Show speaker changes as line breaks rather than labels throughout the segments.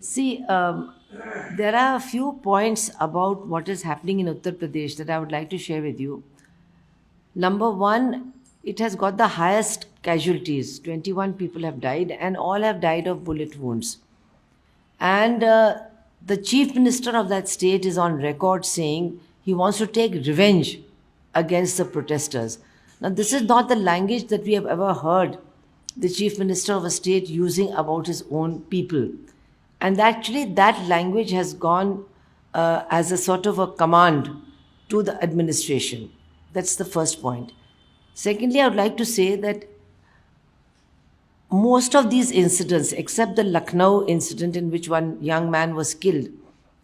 See, there are a few points about what is happening in Uttar Pradesh that I would like to share with you. Number one, it has got the highest casualties. 21 people have died, and all have died of bullet wounds. And the chief minister of that state is on record saying he wants to take revenge against the protesters. Now, this is not the language that we have ever heard the chief minister of a state using about his own people. And actually, that language has gone as a sort of a command to the administration. That's the first point. Secondly, I would like to say that most of these incidents, except the Lucknow incident in which one young man was killed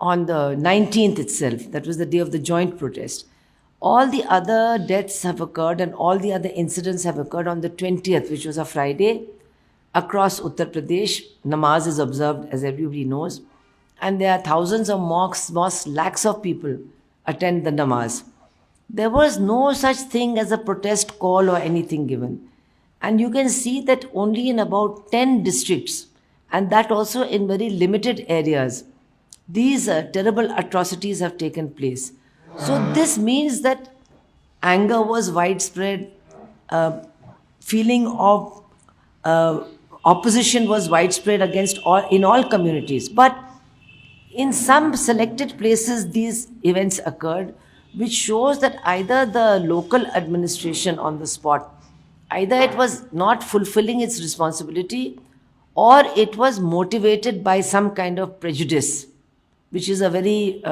on the 19th itself, that was the day of the joint protest, all the other deaths have occurred and all the other incidents have occurred on the 20th, which was a Friday. Across Uttar Pradesh, namaz is observed, as everybody knows, and there are thousands of mosques, lakhs of people attend the namaz. There was no such thing as a protest call or anything given. And you can see that only in about 10 districts, and that also in very limited areas, these terrible atrocities have taken place. So, this means that anger was widespread, feeling of opposition was widespread against all in all communities. But in some selected places, these events occurred, which shows that either the local administration on the spot, either it was not fulfilling its responsibility, or it was motivated by some kind of prejudice, which is a very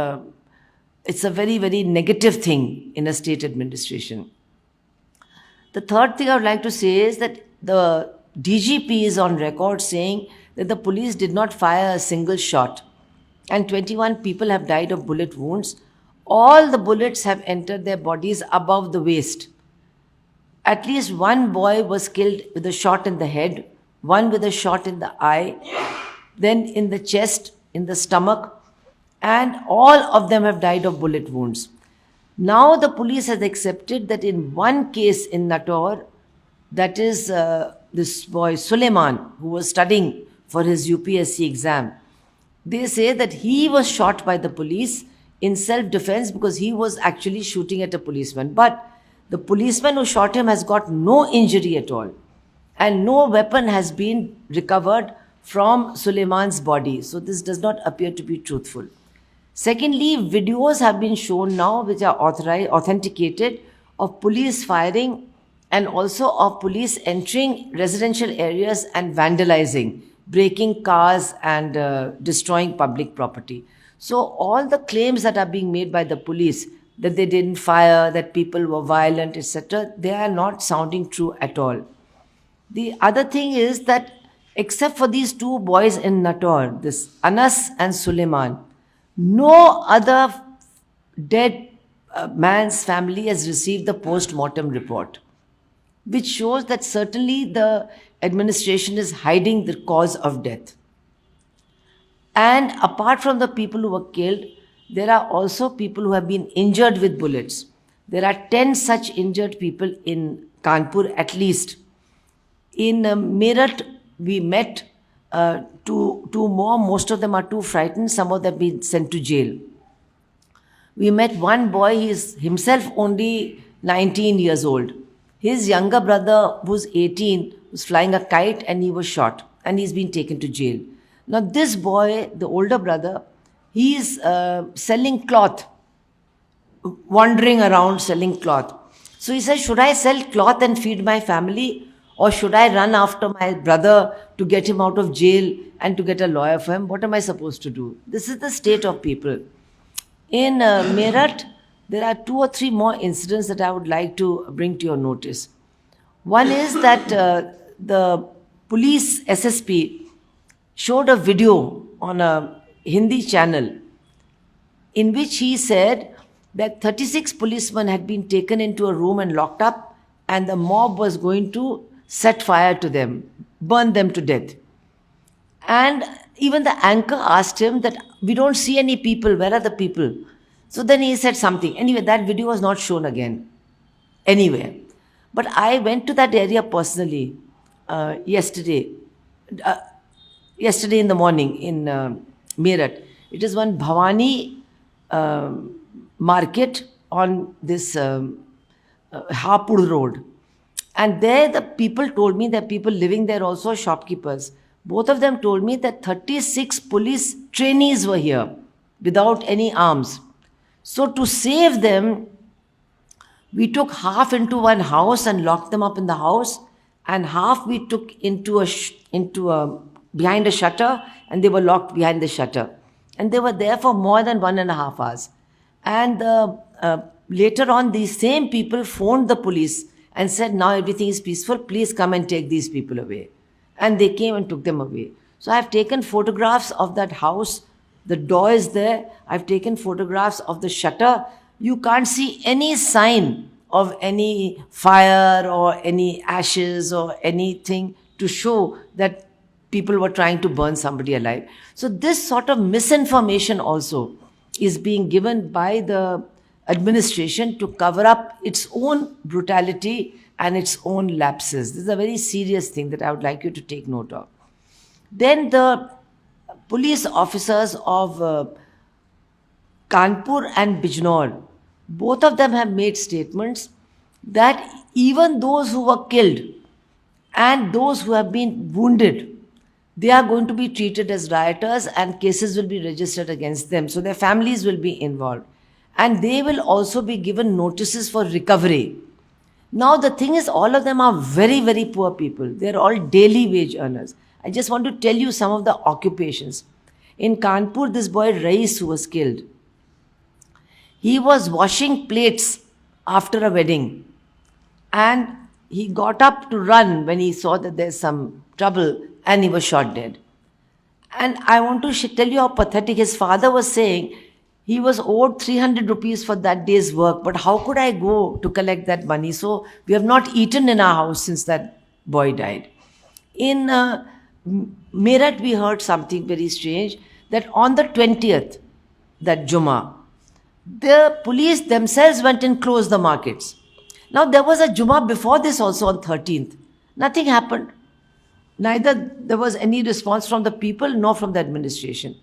it's a very, very negative thing in a state administration. The third thing I would like to say is that the DGP is on record saying that the police did not fire a single shot, and 21 people have died of bullet wounds. All the bullets have entered their bodies above the waist. At least one boy was killed with a shot in the head, one with a shot in the eye, then in the chest, in the stomach, and all of them have died of bullet wounds. Now the police has accepted that in one case in Nator, that is this boy Suleiman, who was studying for his UPSC exam, they say that he was shot by the police in self-defense because he was actually shooting at a policeman. But the policeman who shot him has got no injury at all, and no weapon has been recovered from Suleiman's body. So this does not appear to be truthful. Secondly, videos have been shown now which are authenticated of police firing and also of police entering residential areas and vandalizing, breaking cars and destroying public property. So all the claims that are being made by the police that they didn't fire, that people were violent, etc., they are not sounding true at all. The other thing is that except for these two boys in Nator, this Anas and Suleiman, no other dead man's family has received the post-mortem report, which shows that certainly the administration is hiding the cause of death. And apart from the people who were killed, there are also people who have been injured with bullets. There are 10 such injured people in Kanpur at least. In Meerut, we met two more. Most of them are too frightened. Some of them have been sent to jail. We met one boy, he is himself only 19 years old. His younger brother, who's 18, was flying a kite and he was shot and he's been taken to jail. Now, this boy, the older brother, he is selling cloth, wandering around selling cloth. So he says, should I sell cloth and feed my family, or should I run after my brother to get him out of jail and to get a lawyer for him? What am I supposed to do? This is the state of people. In Meerut, there are 2 or 3 more incidents that I would like to bring to your notice. One is that the police SSP showed a video on a Hindi channel in which he said that 36 policemen had been taken into a room and locked up, and the mob was going to set fire to them, burn them to death. And even the anchor asked him that, we don't see any people, where are the people? So then he said something. Anyway, that video was not shown again anywhere. But I went to that area personally yesterday. yesterday in the morning in Meerut. It is one Bhavani market on this Hapur road. And there, the people told me that people living there also are shopkeepers. Both of them told me that 36 police trainees were here without any arms. So, to save them, we took half into one house and locked them up in the house, and half we took into a behind a shutter, and they were locked behind the shutter. And they were there for more than 1.5 hours. And later on, these same people phoned the police and said, now everything is peaceful, please come and take these people away. And they came and took them away. So I've taken photographs of that house. The door is there. I've taken photographs of the shutter. You can't see any sign of any fire or any ashes or anything to show that people were trying to burn somebody alive. So this sort of misinformation also is being given by the administration to cover up its own brutality and its own lapses. This is a very serious thing that I would like you to take note of. Then the police officers of Kanpur and Bijnor, both of them have made statements that even those who were killed and those who have been wounded, they are going to be treated as rioters and cases will be registered against them. So their families will be involved. And they will also be given notices for recovery. Now the thing is, all of them are very, very poor people. They're all daily wage earners. I just want to tell you some of the occupations. In Kanpur, this boy Rais who was killed, he was washing plates after a wedding. And he got up to run when he saw that there's some trouble, and he was shot dead. And I want to tell you how pathetic. His father was saying he was owed 300 rupees for that day's work, but how could I go to collect that money? So we have not eaten in our house since that boy died. In Meerut, we heard something very strange, that on the 20th, that Jummah, the police themselves went and closed the markets. Now there was a Jummah before this also on 13th. Nothing happened. Neither there was any response from the people nor from the administration.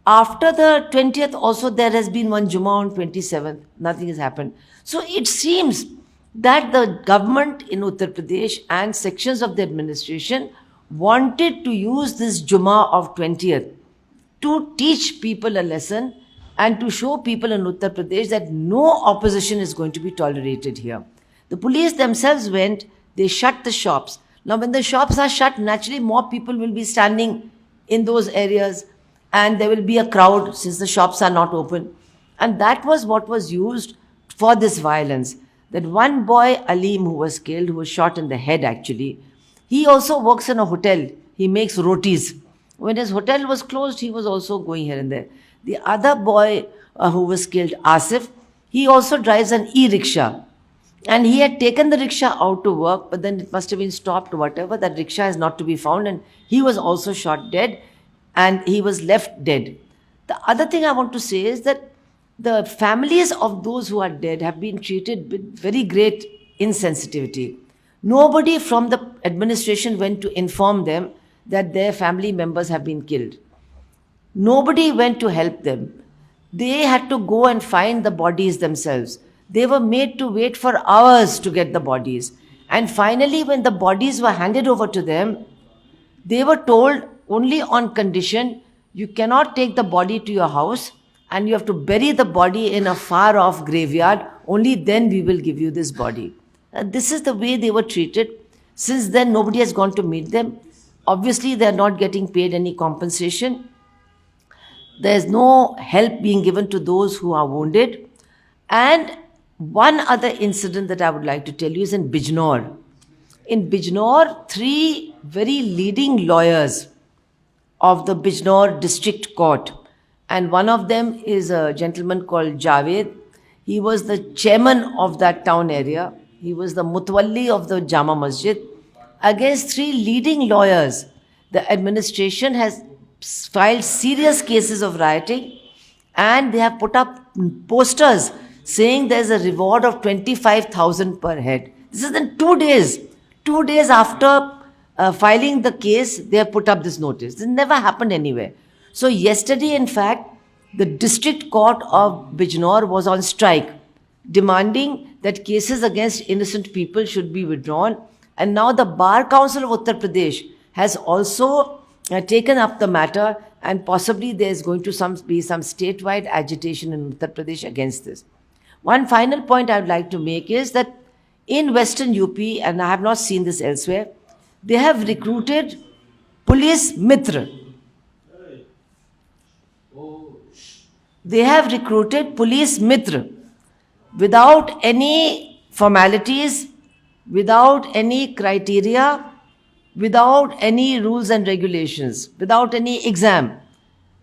After the 20th also there has been one Jummah on 27th. Nothing has happened. So it seems that the government in Uttar Pradesh and sections of the administration wanted to use this Jummah of 20th to teach people a lesson and to show people in Uttar Pradesh that no opposition is going to be tolerated here. The police themselves went, they shut the shops. Now when the shops are shut, naturally more people will be standing in those areas and there will be a crowd since the shops are not open. And that was what was used for this violence. That one boy, Aleem, who was killed, who was shot in the head actually, he also works in a hotel. He makes rotis. When his hotel was closed, he was also going here and there. The other boy who was killed, Asif, he also drives an e-rickshaw. And he had taken the rickshaw out to work, but then it must have been stopped, whatever. That rickshaw is not to be found, and he was also shot dead, and he was left dead. The other thing I want to say is that the families of those who are dead have been treated with very great insensitivity. Nobody from the administration went to inform them that their family members have been killed. Nobody went to help them. They had to go and find the bodies themselves. They were made to wait for hours to get the bodies. And finally, when the bodies were handed over to them, they were told only on condition you cannot take the body to your house and you have to bury the body in a far off graveyard. Only then we will give you this body. This is the way they were treated. Since then, nobody has gone to meet them. Obviously, they are not getting paid any compensation. There is no help being given to those who are wounded. And one other incident that I would like to tell you is in Bijnor. In Bijnor, 3 very leading lawyers of the Bijnor District Court, and one of them is a gentleman called Javed. He was the chairman of that town area. He was the Mutawalli of the Jama Masjid. Against 3 leading lawyers, the administration has filed serious cases of rioting, and they have put up posters saying there's a reward of 25,000 per head. This is in 2 days. 2 days after filing the case, they have put up this notice. This never happened anywhere. So yesterday, in fact, the district court of Bijnor was on strike, demanding that cases against innocent people should be withdrawn. And now the Bar Council of Uttar Pradesh has also taken up the matter, and possibly there is going to be some statewide agitation in Uttar Pradesh against this. One final point I would like to make is that in Western UP, and I have not seen this elsewhere, they have recruited police mitra. They have recruited police mitra without any formalities, without any criteria, without any rules and regulations, without any exam.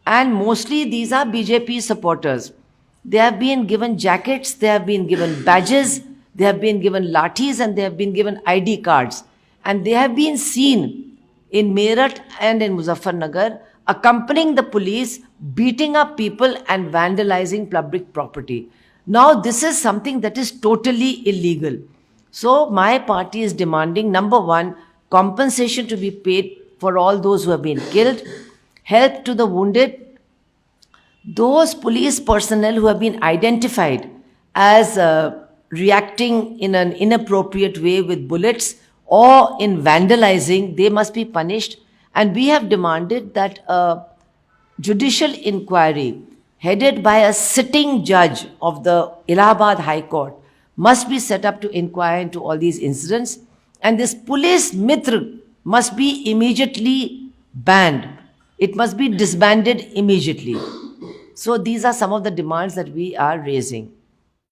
And mostly these are BJP supporters. They have been given jackets, they have been given badges, they have been given lathis, and they have been given ID cards. And they have been seen in Meerut and in Muzaffarnagar accompanying the police, beating up people and vandalizing public property. Now, this is something that is totally illegal. So, my party is demanding, number one, compensation to be paid for all those who have been killed, help to the wounded, those police personnel who have been identified as reacting in an inappropriate way with bullets or in vandalizing, they must be punished. And we have demanded that a judicial inquiry headed by a sitting judge of the Allahabad High Court must be set up to inquire into all these incidents. And this police mitra must be immediately banned. It must be disbanded immediately. So these are some of the demands that we are raising.